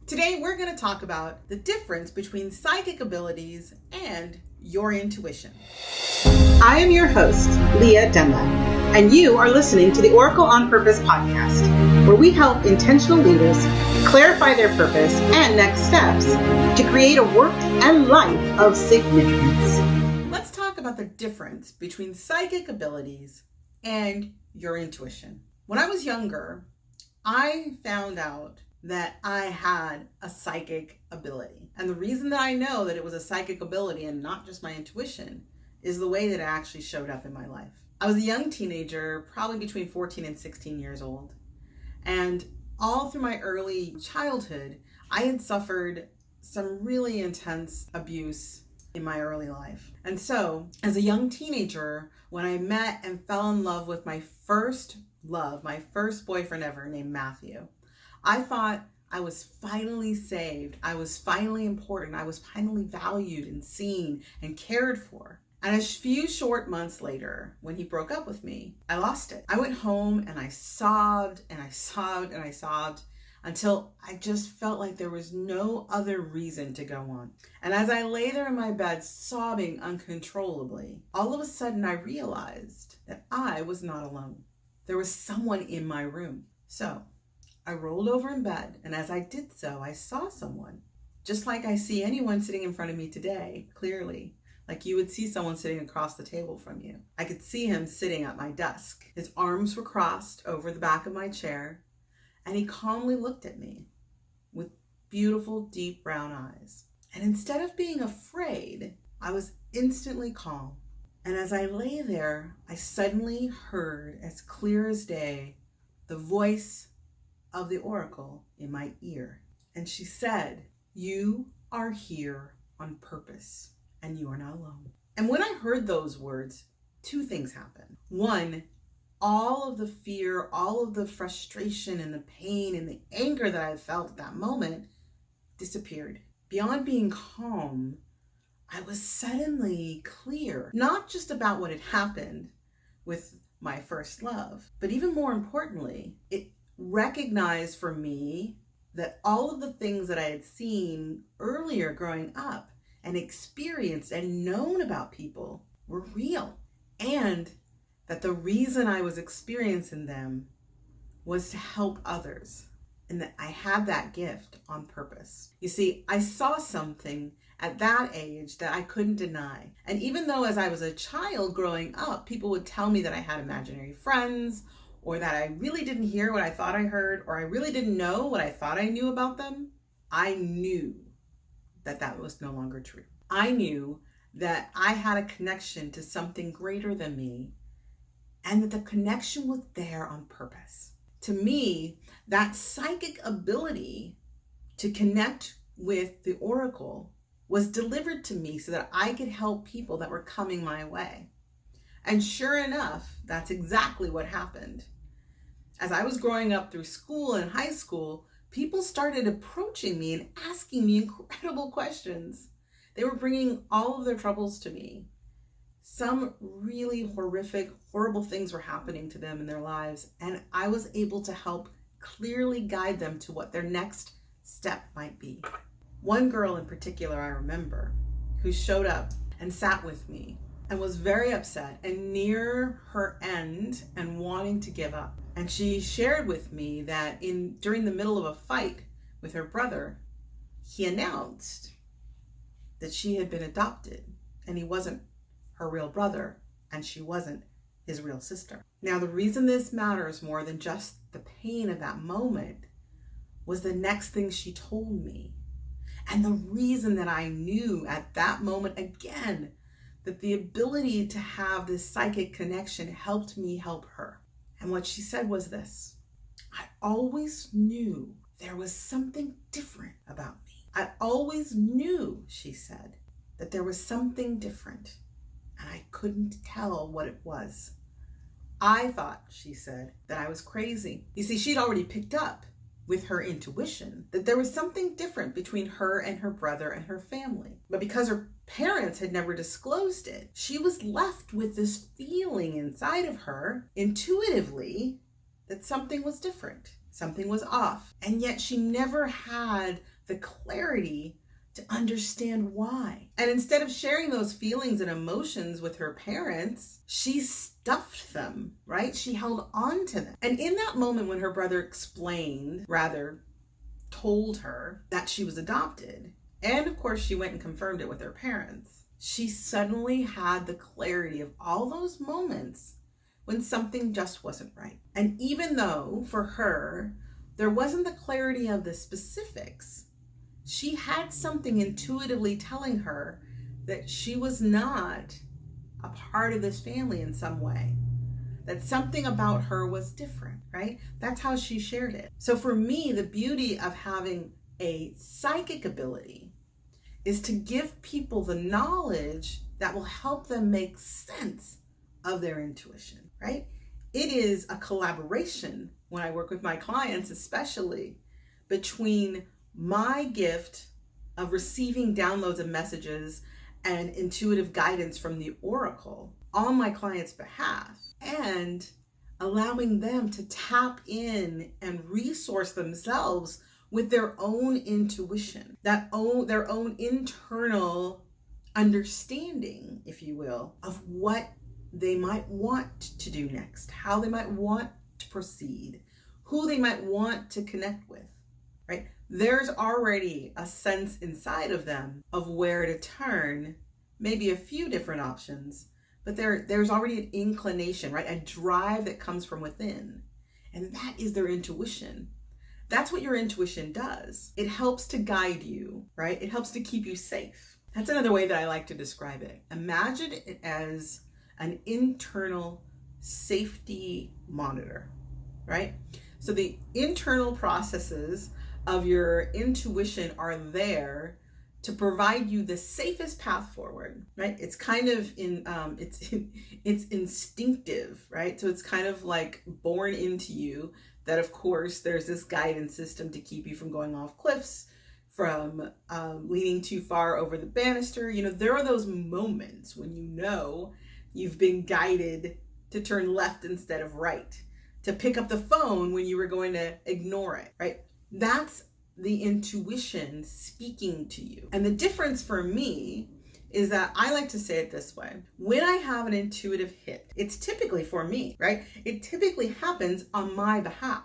Today, we're going to talk about the difference between psychic abilities and your intuition. I am your host, Lia Dunlap, and you are listening to the Oracle on Purpose podcast, where we help intentional leaders clarify their purpose and next steps to create a work and life of significance. Let's talk about the difference between psychic abilities and your intuition. When I was younger, I found out that I had a psychic ability. And the reason that I know that it was a psychic ability and not just my intuition is the way that it actually showed up in my life. I was a young teenager, probably between 14 and 16 years old. And all through my early childhood, I had suffered some really intense abuse in my early life. And so, as a young teenager, when I met and fell in love with my first love, my first boyfriend ever named Matthew, I thought I was finally saved. I was finally important. I was finally valued and seen and cared for. And a few short months later, when he broke up with me, I lost it. I went home and I sobbed and I sobbed and I sobbed until I just felt like there was no other reason to go on. And as I lay there in my bed sobbing uncontrollably, all of a sudden I realized that I was not alone. There was someone in my room. So I rolled over in bed, and as I did so, I saw someone, just like I see anyone sitting in front of me today, clearly, like you would see someone sitting across the table from you. I could see him sitting at my desk. His arms were crossed over the back of my chair, and he calmly looked at me with beautiful, deep brown eyes. And instead of being afraid, I was instantly calm. And as I lay there, I suddenly heard, as clear as day, the voice of the oracle in my ear. And she said, "You are here on purpose and you are not alone." And when I heard those words, two things happened. One, all of the fear, all of the frustration and the pain and the anger that I felt at that moment disappeared. Beyond being calm, I was suddenly clear, not just about what had happened with my first love, but even more importantly, it recognized for me that all of the things that I had seen earlier growing up and experienced and known about people were real, and that the reason I was experiencing them was to help others, and that I had that gift on purpose. You see, I saw something at that age that I couldn't deny. And even though as I was a child growing up, people would tell me that I had imaginary friends, or that I really didn't hear what I thought I heard, or I really didn't know what I thought I knew about them, I knew that that was no longer true. I knew that I had a connection to something greater than me, and that the connection was there on purpose. To me, that psychic ability to connect with the oracle was delivered to me so that I could help people that were coming my way. And sure enough, that's exactly what happened. As I was growing up through school and high school, people started approaching me and asking me incredible questions. They were bringing all of their troubles to me. Some really horrific, horrible things were happening to them in their lives, and I was able to help clearly guide them to what their next step might be. One girl in particular I remember who showed up and sat with me and was very upset and near her end and wanting to give up. And she shared with me that during the middle of a fight with her brother, he announced that she had been adopted and he wasn't her real brother and she wasn't his real sister. Now, the reason this matters more than just the pain of that moment was the next thing she told me. And the reason that I knew at that moment again that the ability to have this psychic connection helped me help her. And what she said was this: I always knew there was something different about me. I always knew, she said, that there was something different, and I couldn't tell what it was. I thought, she said, that I was crazy. You see, she'd already picked up with her intuition that there was something different between her and her brother and her family. But because her parents had never disclosed it, she was left with this feeling inside of her, intuitively, that something was different, something was off. And yet she never had the clarity to understand why. And instead of sharing those feelings and emotions with her parents, she stuffed them, right? She held on to them. And in that moment when her brother told her that she was adopted, and of course she went and confirmed it with her parents, she suddenly had the clarity of all those moments when something just wasn't right. And even though for her, there wasn't the clarity of the specifics, she had something intuitively telling her that she was not a part of this family in some way, that something about her was different, right? That's how she shared it. So for me, the beauty of having a psychic ability is to give people the knowledge that will help them make sense of their intuition, right? It is a collaboration when I work with my clients, especially between my gift of receiving downloads of messages and intuitive guidance from the oracle on my client's behalf, and allowing them to tap in and resource themselves with their own intuition, their own internal understanding, if you will, of what they might want to do next, how they might want to proceed, who they might want to connect with, right? There's already a sense inside of them of where to turn, maybe a few different options, but there's already an inclination, right? A drive that comes from within. And that is their intuition. That's what your intuition does. It helps to guide you, right? It helps to keep you safe. That's another way that I like to describe it. Imagine it as an internal safety monitor, right? So the internal processes of your intuition are there to provide you the safest path forward, right? It's kind of it's instinctive, right? So it's kind of like born into you that, of course, there's this guidance system to keep you from going off cliffs, from leaning too far over the banister. You know, there are those moments when you know you've been guided to turn left instead of right, to pick up the phone when you were going to ignore it, right? That's the intuition speaking to you. And the difference for me is that I like to say it this way. When I have an intuitive hit, it's typically for me, right? It typically happens on my behalf.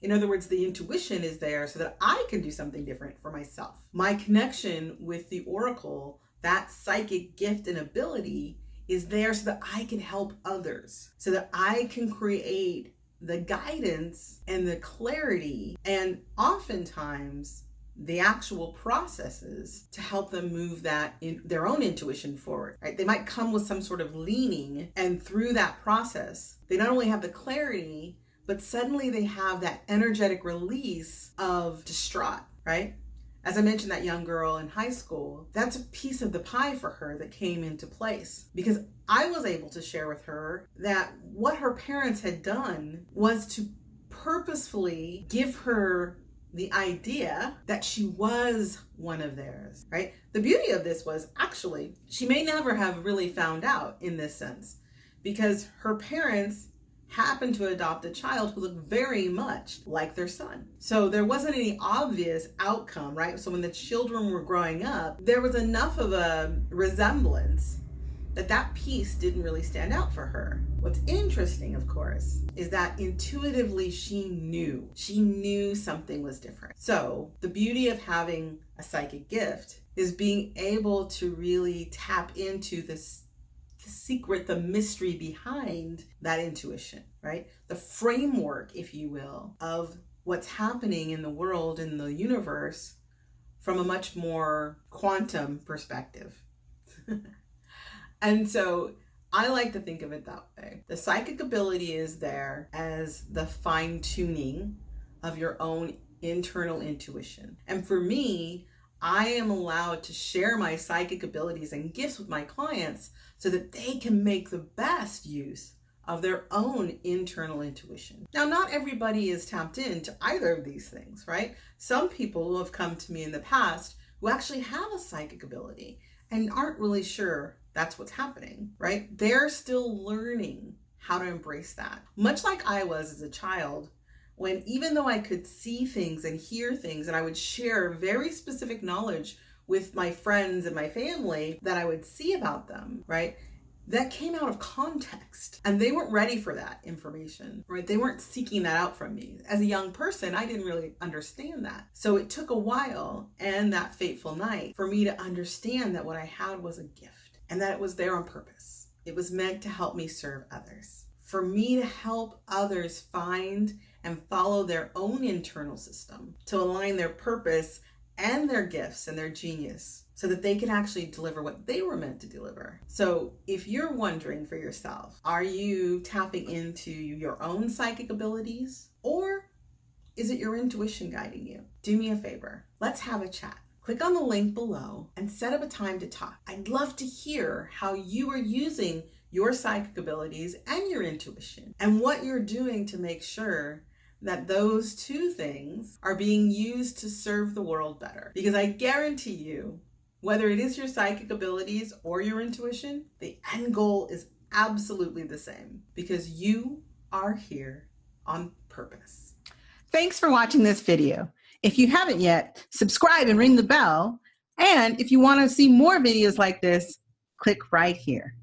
In other words, the intuition is there so that I can do something different for myself. My connection with the oracle, that psychic gift and ability, is there so that I can help others, so that I can create the guidance and the clarity and oftentimes the actual processes to help them move that in their own intuition forward, right? They might come with some sort of leaning, and through that process, they not only have the clarity, but suddenly they have that energetic release of distraught, right? As I mentioned, that young girl in high school, that's a piece of the pie for her that came into place because I was able to share with her that what her parents had done was to purposefully give her the idea that she was one of theirs, right? The beauty of this was actually, she may never have really found out in this sense because her parents happened to adopt a child who looked very much like their son. So there wasn't any obvious outcome, right? So when the children were growing up, there was enough of a resemblance that piece didn't really stand out for her. What's interesting, of course, is that intuitively she knew something was different. So the beauty of having a psychic gift is being able to really tap into this secret, the mystery behind that intuition, right? The framework, if you will, of what's happening in the world, in the universe, from a much more quantum perspective. And so I like to think of it that way. The psychic ability is there as the fine-tuning of your own internal intuition. And for me, I am allowed to share my psychic abilities and gifts with my clients so that they can make the best use of their own internal intuition. Now, not everybody is tapped into either of these things, right? Some people who have come to me in the past who actually have a psychic ability and aren't really sure that's what's happening, right? They're still learning how to embrace that. Much like I was as a child, when even though I could see things and hear things, and I would share very specific knowledge with my friends and my family that I would see about them, right? That came out of context, and they weren't ready for that information, right? They weren't seeking that out from me. As a young person, I didn't really understand that. So it took a while and that fateful night for me to understand that what I had was a gift and that it was there on purpose. It was meant to help me serve others, for me to help others find and follow their own internal system, to align their purpose and their gifts and their genius, so that they can actually deliver what they were meant to deliver. So if you're wondering for yourself, are you tapping into your own psychic abilities, or is it your intuition guiding you? Do me a favor. Let's have a chat. Click on the link below and set up a time to talk. I'd love to hear how you are using your psychic abilities and your intuition, and what you're doing to make sure that those two things are being used to serve the world better. Because I guarantee you, whether it is your psychic abilities or your intuition, the end goal is absolutely the same, because you are here on purpose. Thanks for watching this video. If you haven't yet, subscribe and ring the bell. And if you want to see more videos like this, click right here.